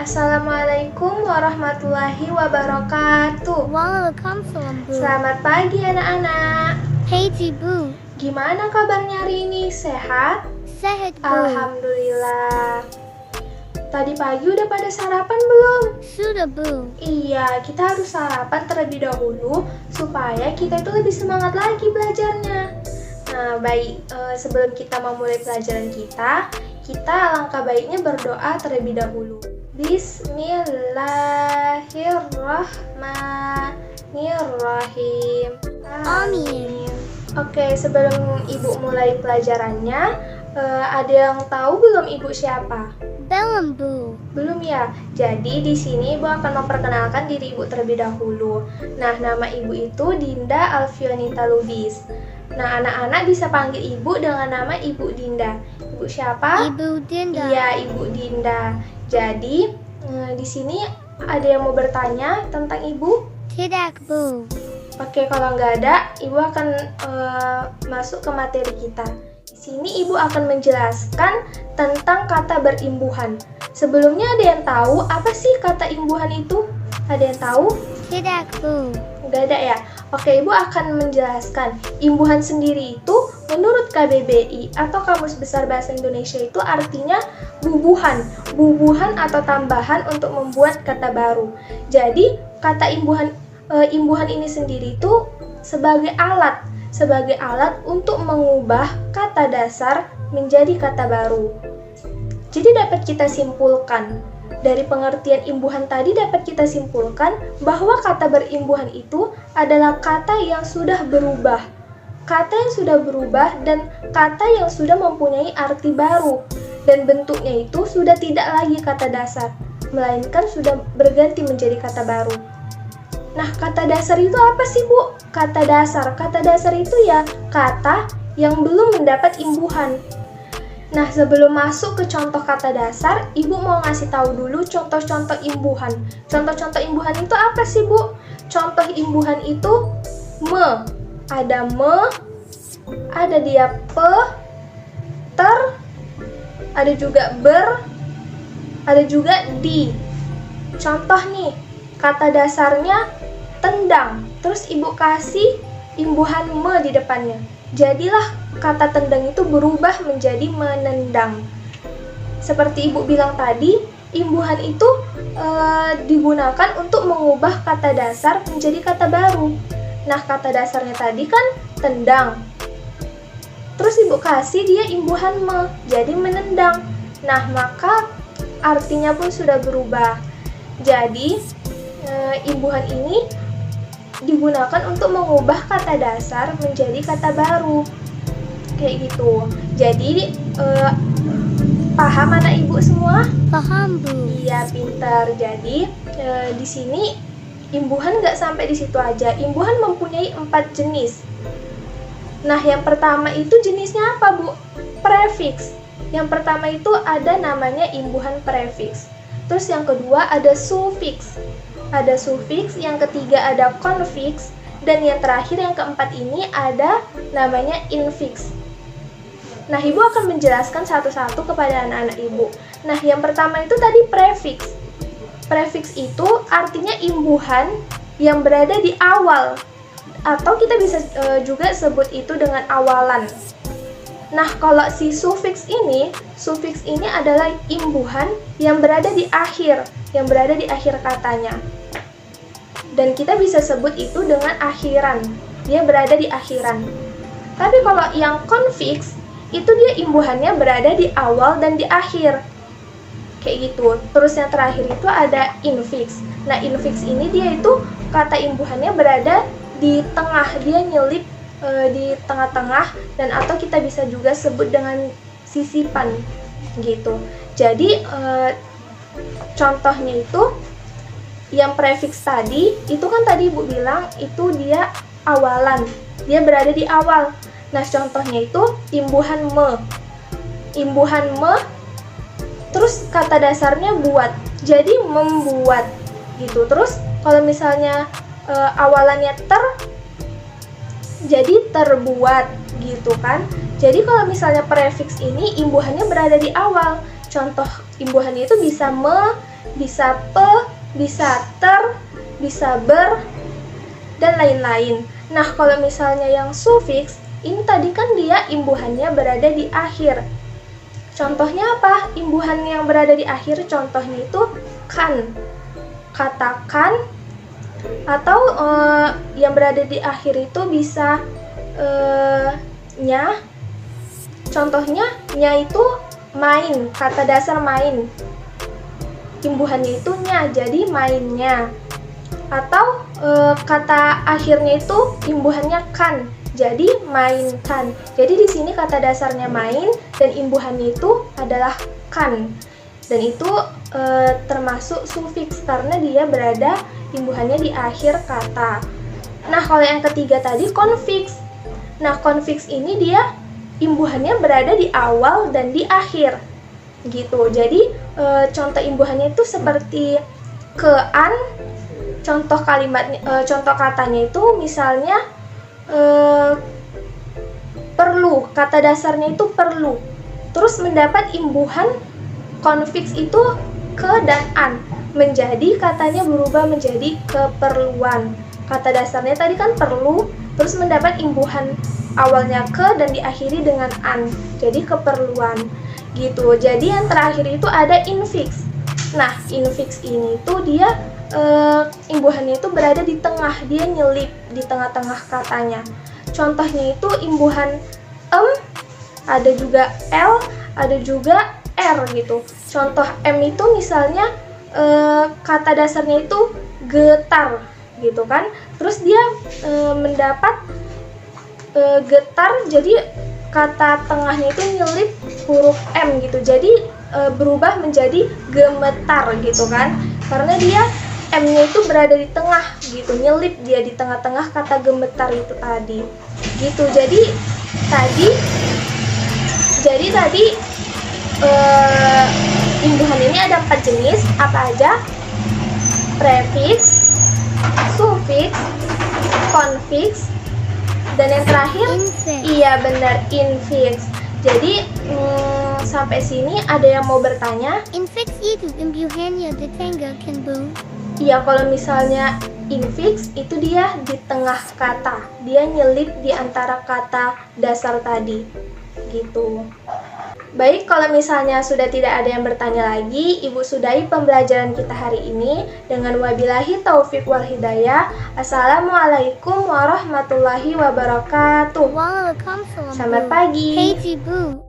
Assalamualaikum warahmatullahi wabarakatuh. Waalaikumsalam, Bu. Selamat pagi anak-anak. Hey, Bu. Gimana kabarnya hari ini? Sehat? Sehat, Bu. Alhamdulillah. Tadi pagi udah pada sarapan belum? Sudah, Bu. Iya, kita harus sarapan terlebih dahulu supaya kita itu lebih semangat lagi belajarnya. Nah, sebelum kita memulai pelajaran kita alangkah baiknya berdoa terlebih dahulu. Bismillahirrahmanirrahim. Amin. Oke, sebelum Ibu mulai pelajarannya, ada yang tahu belum Ibu siapa? Belum, Bu. Belum ya? Jadi di sini Ibu akan memperkenalkan diri Ibu terlebih dahulu. Nah, nama Ibu itu Dinda Alfionita Lubis. Nah, anak-anak bisa panggil Ibu dengan nama Ibu Dinda. Ibu siapa? Ibu Dinda. Iya, Ibu Dinda. Jadi, di sini ada yang mau bertanya tentang Ibu? Tidak, Bu. Oke, kalau nggak ada, Ibu akan masuk ke materi kita. Di sini Ibu akan menjelaskan tentang kata berimbuhan. Sebelumnya ada yang tahu apa sih kata imbuhan itu? Ada yang tahu? Tidak, Bu. Nggak ada ya? Oke, Ibu akan menjelaskan. Imbuhan sendiri itu menurut KBBI atau Kamus Besar Bahasa Indonesia itu artinya bubuhan. Bubuhan atau tambahan untuk membuat kata baru. Jadi, kata imbuhan ini sendiri itu sebagai alat untuk mengubah kata dasar menjadi kata baru. Jadi dapat kita simpulkan dari pengertian imbuhan tadi bahwa kata berimbuhan itu adalah kata yang sudah berubah. Kata yang sudah berubah dan kata yang sudah mempunyai arti baru dan bentuknya itu sudah tidak lagi kata dasar, melainkan sudah berganti menjadi kata baru. Nah, kata dasar itu apa sih, Bu? Kata dasar itu ya kata yang belum mendapat imbuhan. Nah, sebelum masuk ke contoh kata dasar, Ibu mau ngasih tahu dulu contoh-contoh imbuhan. Contoh-contoh imbuhan itu apa sih, Bu? Contoh imbuhan itu me. Ada me, ada dia pe, ter, ada juga ber, ada juga di. Contoh nih, kata dasarnya tendang, terus Ibu kasih imbuhan me di depannya. Jadilah kata tendang itu berubah menjadi menendang. Seperti Ibu bilang tadi, imbuhan itu digunakan untuk mengubah kata dasar menjadi kata baru. Nah, kata dasarnya tadi kan tendang. Terus Ibu kasih dia imbuhan me, jadi menendang. Nah, maka artinya pun sudah berubah. Jadi, imbuhan ini digunakan untuk mengubah kata dasar menjadi kata baru. Kayak gitu. Jadi, paham anak Ibu semua? Paham, Bu. Iya, pintar. Jadi, di sini imbuhan nggak sampai di situ aja. Imbuhan mempunyai 4 jenis. Nah, yang pertama itu jenisnya apa, Bu? Prefiks. Yang pertama itu ada namanya imbuhan prefiks. Terus yang kedua ada sufiks. Ada sufiks, yang ketiga ada konfiks, dan yang terakhir yang keempat ini ada namanya infiks. Nah, Ibu akan menjelaskan satu-satu kepada anak-anak Ibu. Nah, yang pertama itu tadi prefiks. Prefiks itu artinya imbuhan yang berada di awal, atau kita bisa juga sebut itu dengan awalan. Nah, kalau si sufiks ini adalah imbuhan yang berada di akhir katanya. Dan kita bisa sebut itu dengan akhiran. Dia berada di akhiran. Tapi kalau yang konfiks, itu dia imbuhannya berada di awal dan di akhir. Kayak gitu. Terus yang terakhir itu ada infiks. Nah, infiks ini dia itu kata imbuhannya berada di tengah. Dia nyelip di tengah-tengah, dan atau kita bisa juga sebut dengan sisipan gitu. Jadi contohnya itu yang prefiks tadi itu kan tadi Ibu bilang itu dia awalan, dia berada di awal. Nah, contohnya itu imbuhan me, terus kata dasarnya buat, jadi membuat gitu. Terus kalau misalnya awalannya jadi terbuat gitu kan. Jadi kalau misalnya prefiks ini imbuhannya berada di awal. Contoh imbuhannya itu bisa me, bisa pe, bisa ter, bisa ber, dan lain-lain. Nah, kalau misalnya yang sufiks, ini tadi kan dia imbuhannya berada di akhir. Contohnya apa? Imbuhan yang berada di akhir contohnya itu kan, katakan, atau yang berada di akhir itu bisa nya. Contohnya nya itu main, kata dasar main. Imbuhannya itu nya, jadi mainnya. Atau kata akhirnya itu imbuhannya kan, jadi mainkan. Jadi di sini kata dasarnya main dan imbuhannya itu adalah kan. Dan itu termasuk sufiks karena dia berada imbuhannya di akhir kata. Nah, kalau yang ketiga tadi konfiks. Nah, konfiks ini dia imbuhannya berada di awal dan di akhir. Gitu. Jadi contoh imbuhannya itu seperti kean. Contoh kalimatnya, contoh katanya itu misalnya perlu, kata dasarnya itu perlu. Terus mendapat imbuhan konfiks itu ke dan an, menjadi katanya berubah menjadi keperluan. Kata dasarnya tadi kan perlu, terus mendapat imbuhan awalnya ke dan diakhiri dengan an, jadi keperluan. Gitu. Jadi yang terakhir itu ada infiks. Nah, infiks ini tuh dia imbuhannya itu berada di tengah, dia nyelip di tengah-tengah katanya. Contohnya itu imbuhan ada juga l, ada juga r gitu. Contoh m itu misalnya kata dasarnya itu getar gitu kan. Terus dia mendapat getar, jadi kata tengahnya itu nyelip huruf m gitu. Jadi berubah menjadi gemetar gitu kan. Karena dia M-nya itu berada di tengah gitu, nyelip dia di tengah-tengah kata gemetar itu tadi. Gitu. Jadi tadi imbuhan ini ada 4 jenis, apa aja? Prefiks, sufiks, konfiks, dan yang terakhir Infiks. iya benar, infiks. Jadi sampai sini ada yang mau bertanya? Infiks itu imbuhannya di tengah kan, Bu? Iya, kalau misalnya infiks itu dia di tengah kata, dia nyelip di antara kata dasar tadi, gitu. Baik, kalau misalnya sudah tidak ada yang bertanya lagi, Ibu sudahi pembelajaran kita hari ini dengan wabillahi taufik wal hidayah. Assalamualaikum warahmatullahi wabarakatuh. Waalaikumsalam, Selamat Bu. pagi. Hey, Bu.